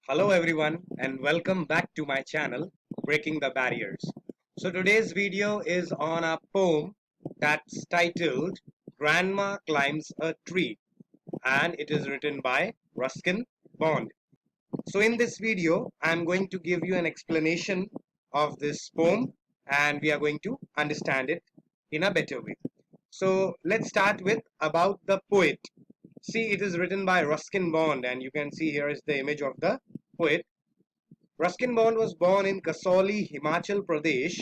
Hello everyone and welcome back to my channel Breaking the Barriers. So today's video is on a poem that's titled Grandma Climbs a Tree and it is written by Ruskin. So in this video I'm going to give you an explanation of this poem and we are going to understand it in a better way. So let's start with about the poet. See, it is written by Ruskin and you can see here is the image of the poet. Ruskin was born in Kasauli, Himachal Pradesh.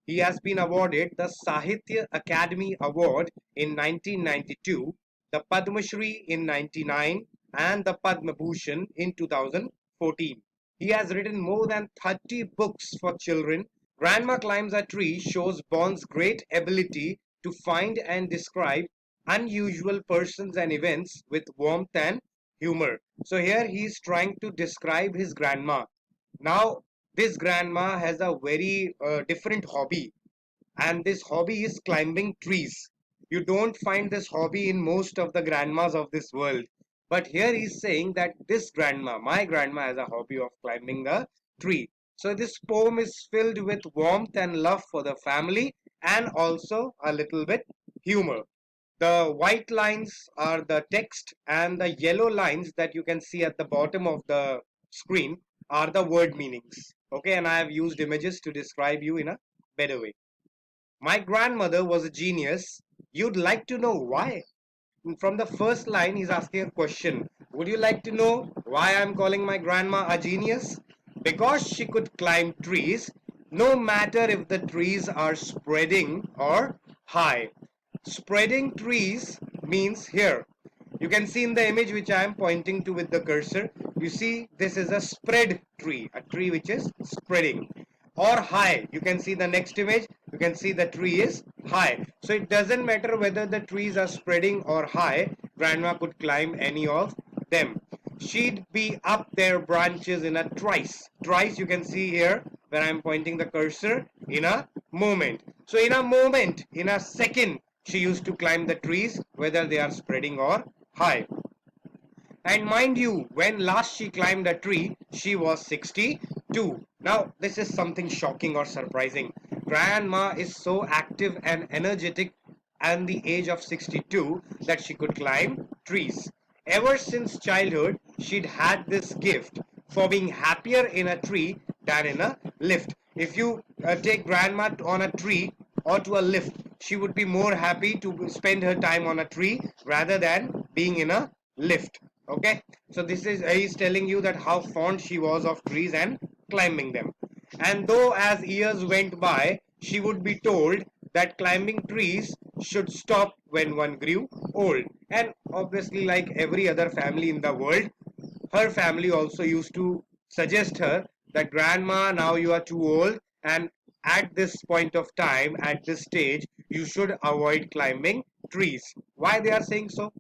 He has been awarded the Sahitya Academy Award in 1992, the Padma Shri in 99, and the Padma Bhushan in 2014. He has written more than 30 books for children. Grandma Climbs a Tree shows Bond's great ability to find and describe unusual persons and events with warmth and humor. So here he is trying to describe his grandma. Now, this grandma has a very different hobby, and this hobby is climbing trees. You don't find this hobby in most of the grandmas of this world. But here he's saying that this grandma, my grandma, has a hobby of climbing the tree. So this poem is filled with warmth and love for the family and also a little bit humor. The white lines are the text and the yellow lines that you can see at the bottom of the screen are the word meanings. Okay, and I have used images to describe you in a better way. My grandmother was a genius. You'd like to know why? And from the first line, he's asking a question. Would you like to know why I'm calling my grandma a genius? Because she could climb trees, no matter if the trees are spreading or high. Spreading trees means here. You can see in the image which I am pointing to with the cursor. You see this is a spread tree, a tree which is spreading. Or high. You can see the next image. You can see the tree is high. So it doesn't matter whether the trees are spreading or high. Grandma could climb any of them. She'd be up their branches in a trice. Trice you can see here where I'm pointing the cursor in a moment. So in a moment, in a second, she used to climb the trees whether they are spreading or high. And mind you, when last she climbed a tree, she was 62. Now, this is something shocking or surprising. Grandma is so active and energetic at the age of 62 that she could climb trees. Ever since childhood, she'd had this gift for being happier in a tree than in a lift. If you take grandma on a tree or to a lift, she would be more happy to spend her time on a tree rather than being in a lift. Okay, so this is he's telling you that how fond she was of trees and climbing them. And though as years went by, she would be told that climbing trees should stop when one grew old. And obviously, like every other family in the world, her family also used to suggest her that grandma, now you are too old, and at this point of time, at this stage, you should avoid climbing trees. Why they are saying so?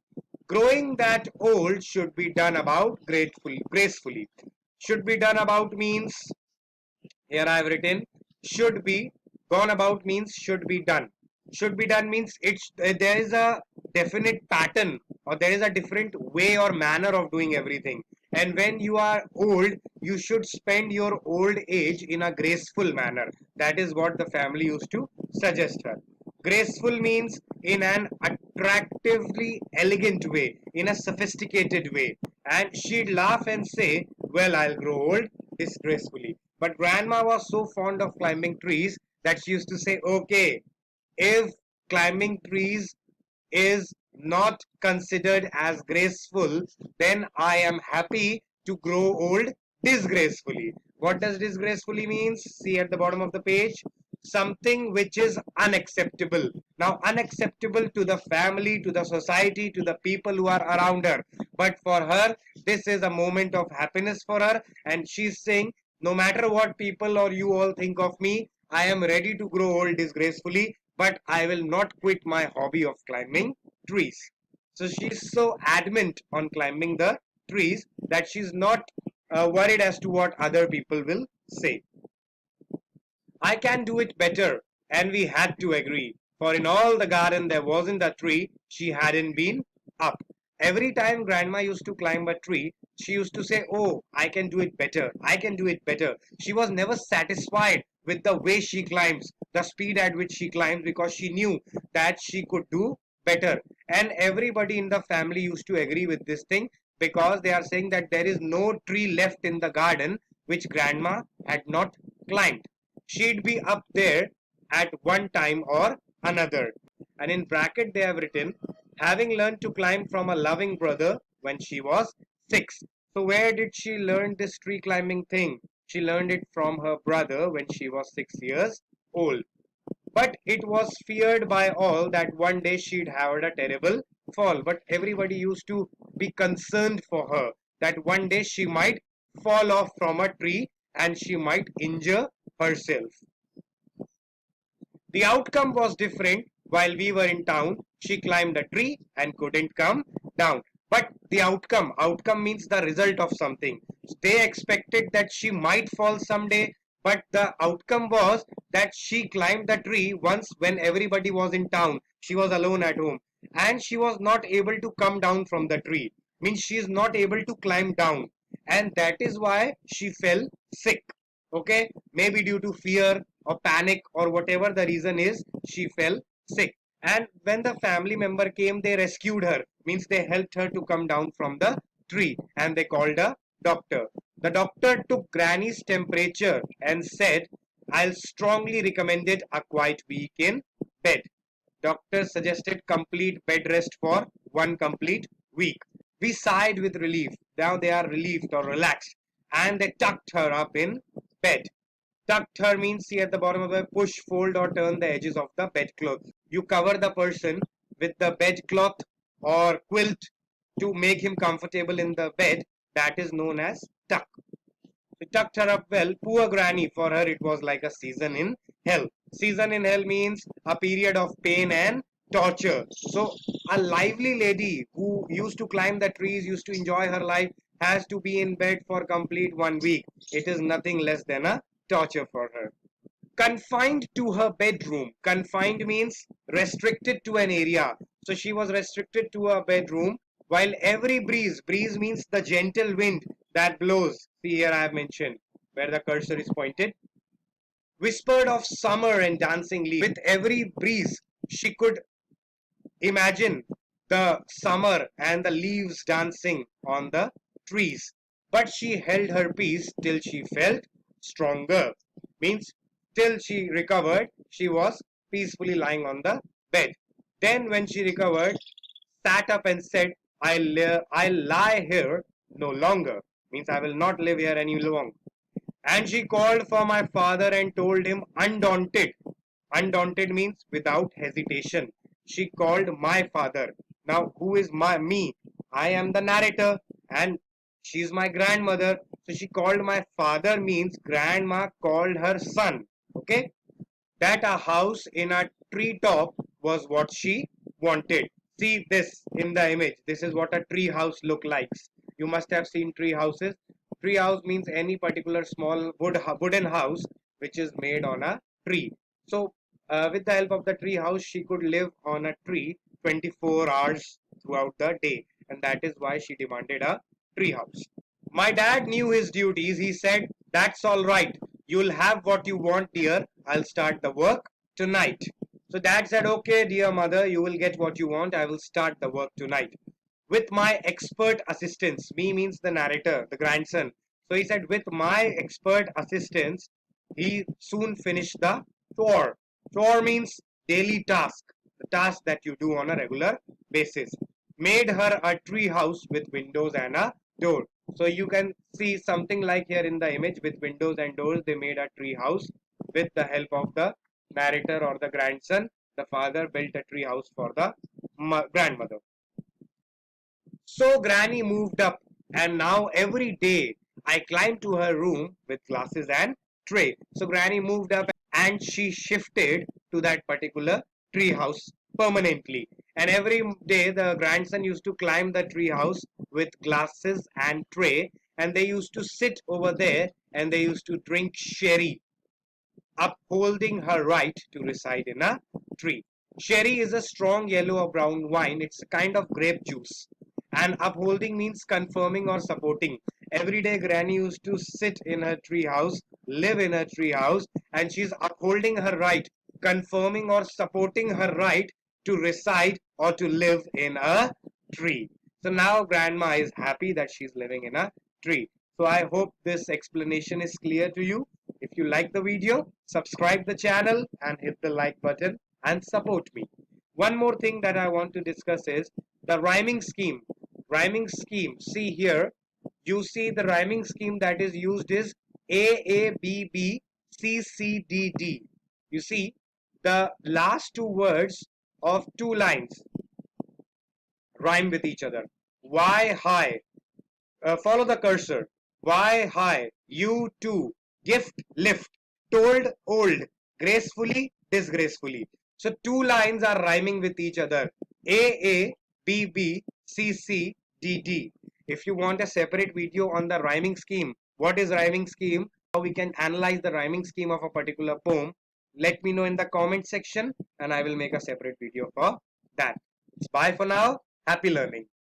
Growing that old should be done about gracefully. Should be done about means, here I have written, should be, gone about means should be done. Should be done means there is a definite pattern or there is a different way or manner of doing everything. And when you are old, you should spend your old age in a graceful manner. That is what the family used to suggest her. Graceful means in an attractively elegant way, in a sophisticated way. And she'd laugh and say, well, I'll grow old disgracefully. But grandma was so fond of climbing trees that she used to say, okay, if climbing trees is not considered as graceful, then I am happy to grow old disgracefully. What does disgracefully means? See at the bottom of the page. Something which is unacceptable. Now, unacceptable to the family, to the society, to the people who are around her. But for her, this is a moment of happiness for her, and she's saying, no matter what people or you all think of me, I am ready to grow old disgracefully, but I will not quit my hobby of climbing trees. So she's so adamant on climbing the trees that she's not worried as to what other people will say. I can do it better, and we had to agree, for in all the garden there wasn't a tree she hadn't been up. Every time grandma used to climb a tree, she used to say, "Oh, I can do it better. I can do it better." She was never satisfied with the way she climbs, the speed at which she climbs, because she knew that she could do better. And everybody in the family used to agree with this thing, because they are saying that there is no tree left in the garden which grandma had not climbed. She'd be up there at one time or another. And in bracket they have written, having learned to climb from a loving brother when she was 6. So where did she learn this tree climbing thing? She learned it from her brother when she was 6 years old. But it was feared by all that one day she'd have a terrible fall. But everybody used to be concerned for her that one day she might fall off from a tree and she might injure herself. The outcome was different. While we were in town, she climbed a tree and couldn't come down. But the outcome means the result of something. They expected that she might fall someday, but the outcome was that she climbed the tree once when everybody was in town. She was alone at home and she was not able to come down from the tree. Means she is not able to climb down, and that is why she fell sick. Okay, maybe due to fear or panic or whatever the reason is, she fell sick. And when the family member came, they rescued her, means they helped her to come down from the tree, and they called a doctor. The doctor took granny's temperature and said, "I'll strongly recommend it a quiet week in bed." Doctor suggested complete bed rest for one complete week. We sighed with relief. Now they are relieved or relaxed, and they tucked her up in bed. Tucked her means, see at the bottom of the push, fold or turn the edges of the bedcloth. You cover the person with the bedcloth or quilt to make him comfortable in the bed. That is known as tuck. We tucked her up well. Poor granny, for her it was like a season in hell. Season in hell means a period of pain and torture. So a lively lady who used to climb the trees, used to enjoy her life, has to be in bed for complete 1 week. It is nothing less than a torture for her. Confined to her bedroom. Confined means restricted to an area. So she was restricted to her bedroom, while every breeze means the gentle wind that blows. See here I have mentioned where the cursor is pointed. Whispered of summer and dancing leaves. With every breeze, she could imagine the summer and the leaves dancing on the trees. But she held her peace till she felt stronger. Means till she recovered, she was peacefully lying on the bed. Then when she recovered, sat up and said, I'll lie here no longer. Means I will not live here any longer. And she called for my father and told him undaunted. Undaunted means without hesitation. She called my father. Now, who is me? I am the narrator and she is my grandmother. So she called my father means grandma called her son. Okay? That a house in a treetop was what she wanted. See this in the image. This is what a tree house look like. You must have seen tree houses. Tree house means any particular small wooden house which is made on a tree. So with the help of the tree house, she could live on a tree 24 hours throughout the day, and that is why she demanded a tree house. My dad knew his duties. He said, "That's all right. You'll have what you want, dear. I'll start the work tonight." So dad said, "Okay, dear mother, you will get what you want. I will start the work tonight with my expert assistance." Me means the narrator, the grandson. So he said, with my expert assistance, he soon finished the chore. Chore means daily task, the task that you do on a regular basis. Made her a tree house with windows and a door. So you can see something like here in the image with windows and doors. They made a tree house with the help of the narrator or the grandson. The father built a tree house for the grandmother. So Granny moved up, and now every day I climb to her room with glasses and tray. So Granny moved up and she shifted to that particular tree house permanently. And every day the grandson used to climb the tree house with glasses and tray, and they used to sit over there and they used to drink sherry, upholding her right to reside in a tree. Sherry is a strong yellow or brown wine. It's a kind of grape juice. And upholding means confirming or supporting. Every day Granny used to sit in her tree house, live in her tree house, and she's upholding her right, confirming or supporting her right to reside or to live in a tree. So now grandma is happy that she's living in a tree. So I hope this explanation is clear to you. If you like the video, subscribe the channel and hit the like button and support me. One more thing that I want to discuss is the rhyming scheme. Rhyming scheme. See here, you see the rhyming scheme that is used is AABB CCDD. You see, the last two words of two lines rhyme with each other. Why high? Follow the cursor. Why high? You too. Gift lift. Told old. Gracefully disgracefully. So two lines are rhyming with each other. AABBCCDD. If you want a separate video on the rhyming scheme, what is rhyming scheme? How we can analyze the rhyming scheme of a particular poem, let me know in the comment section and I will make a separate video for that. Bye for now. Happy learning.